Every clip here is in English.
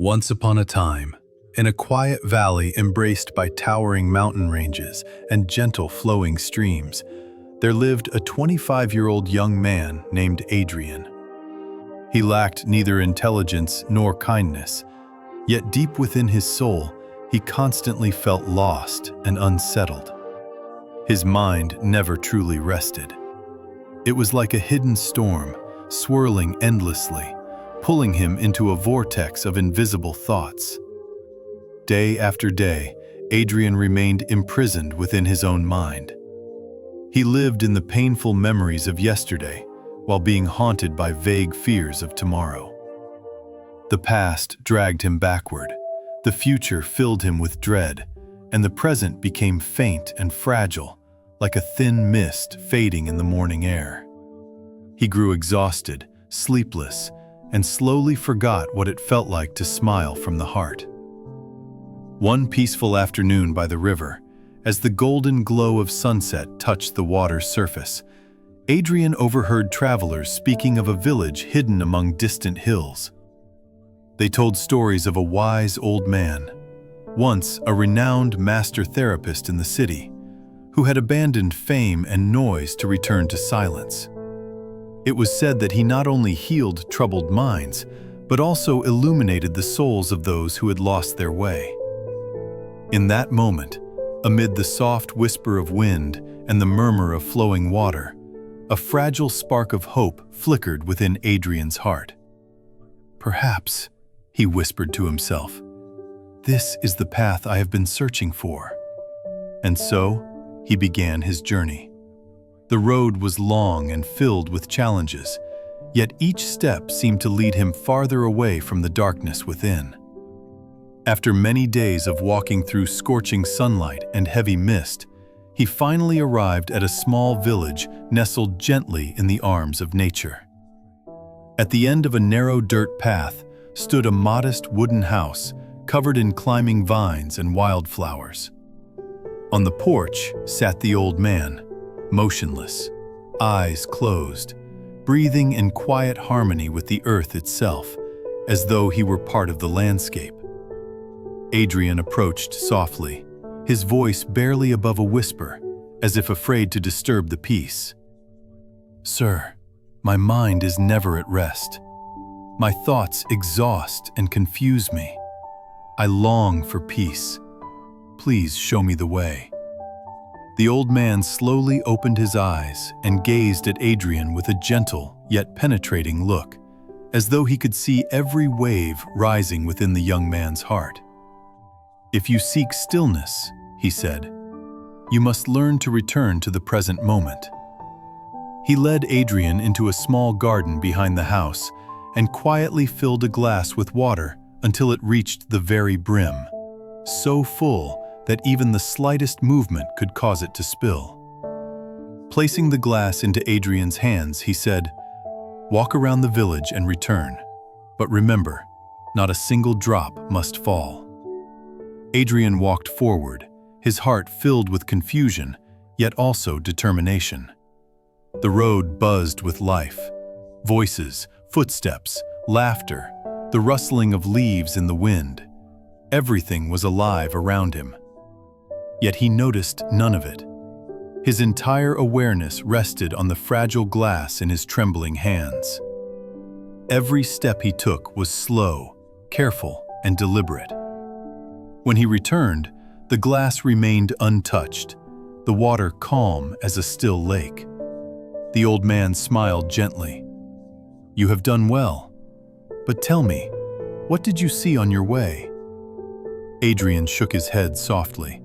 Once upon a time, in a quiet valley embraced by towering mountain ranges and gentle flowing streams, there lived a 25-year-old young man named Adrian. He lacked neither intelligence nor kindness, yet deep within his soul, he constantly felt lost and unsettled. His mind never truly rested. It was like a hidden storm, swirling endlessly, pulling him into a vortex of invisible thoughts. Day after day, Adrian remained imprisoned within his own mind. He lived in the painful memories of yesterday, while being haunted by vague fears of tomorrow. The past dragged him backward, the future filled him with dread, and the present became faint and fragile, like a thin mist fading in the morning air. He grew exhausted, sleepless, and slowly forgot what it felt like to smile from the heart. One peaceful afternoon by the river, as the golden glow of sunset touched the water's surface, Adrian overheard travelers speaking of a village hidden among distant hills. They told stories of a wise old man, once a renowned master therapist in the city, who had abandoned fame and noise to return to silence. It was said that he not only healed troubled minds, but also illuminated the souls of those who had lost their way. In that moment, amid the soft whisper of wind and the murmur of flowing water, a fragile spark of hope flickered within Adrian's heart. "Perhaps," he whispered to himself, "this is the path I have been searching for." And so, he began his journey. The road was long and filled with challenges, yet each step seemed to lead him farther away from the darkness within. After many days of walking through scorching sunlight and heavy mist, he finally arrived at a small village nestled gently in the arms of nature. At the end of a narrow dirt path stood a modest wooden house covered in climbing vines and wildflowers. On the porch sat the old man, motionless, eyes closed, breathing in quiet harmony with the earth itself, as though he were part of the landscape. Adrian approached softly, his voice barely above a whisper, as if afraid to disturb the peace. "Sir, my mind is never at rest. My thoughts exhaust and confuse me. I long for peace. Please show me the way." The old man slowly opened his eyes and gazed at Adrian with a gentle yet penetrating look, as though he could see every wave rising within the young man's heart. "If you seek stillness," he said, "you must learn to return to the present moment." He led Adrian into a small garden behind the house and quietly filled a glass with water until it reached the very brim, so full that even the slightest movement could cause it to spill. Placing the glass into Adrian's hands, he said, "Walk around the village and return. But remember, not a single drop must fall." Adrian walked forward, his heart filled with confusion, yet also determination. The road buzzed with life. Voices, footsteps, laughter, the rustling of leaves in the wind. Everything was alive around him. Yet he noticed none of it. His entire awareness rested on the fragile glass in his trembling hands. Every step he took was slow, careful, and deliberate. When he returned, the glass remained untouched, the water calm as a still lake. The old man smiled gently. "You have done well. But tell me, what did you see on your way?" Adrian shook his head softly.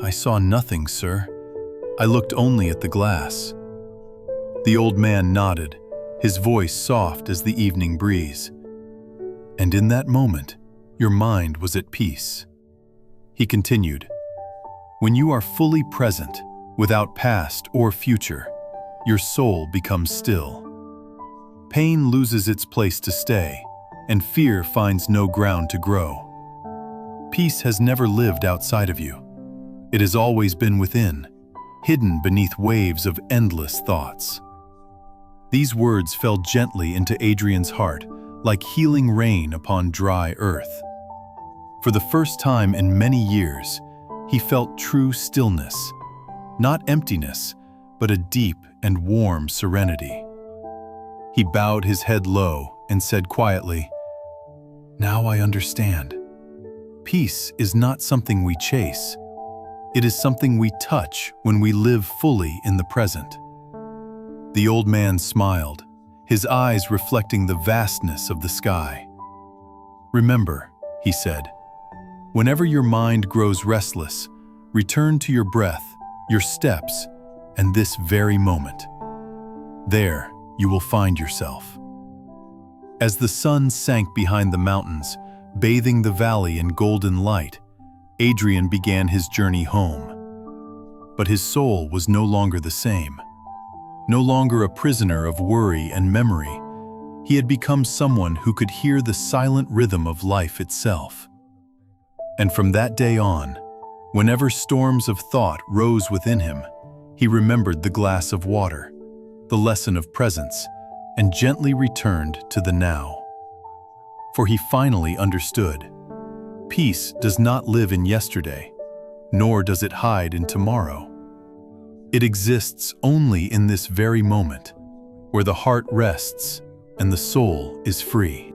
"I saw nothing, sir. I looked only at the glass." The old man nodded, his voice soft as the evening breeze. "And in that moment, your mind was at peace." He continued, "When you are fully present, without past or future, your soul becomes still. Pain loses its place to stay, and fear finds no ground to grow. Peace has never lived outside of you. It has always been within, hidden beneath waves of endless thoughts." These words fell gently into Adrian's heart, like healing rain upon dry earth. For the first time in many years, he felt true stillness, not emptiness, but a deep and warm serenity. He bowed his head low and said quietly, "Now I understand. Peace is not something we chase. It is something we touch when we live fully in the present." The old man smiled, his eyes reflecting the vastness of the sky. "Remember," he said, "whenever your mind grows restless, return to your breath, your steps, and this very moment. There, you will find yourself." As the sun sank behind the mountains, bathing the valley in golden light, Adrian began his journey home. But his soul was no longer the same. No longer a prisoner of worry and memory, he had become someone who could hear the silent rhythm of life itself. And from that day on, whenever storms of thought rose within him, he remembered the glass of water, the lesson of presence, and gently returned to the now. For he finally understood. Peace does not live in yesterday, nor does it hide in tomorrow. It exists only in this very moment, where the heart rests and the soul is free.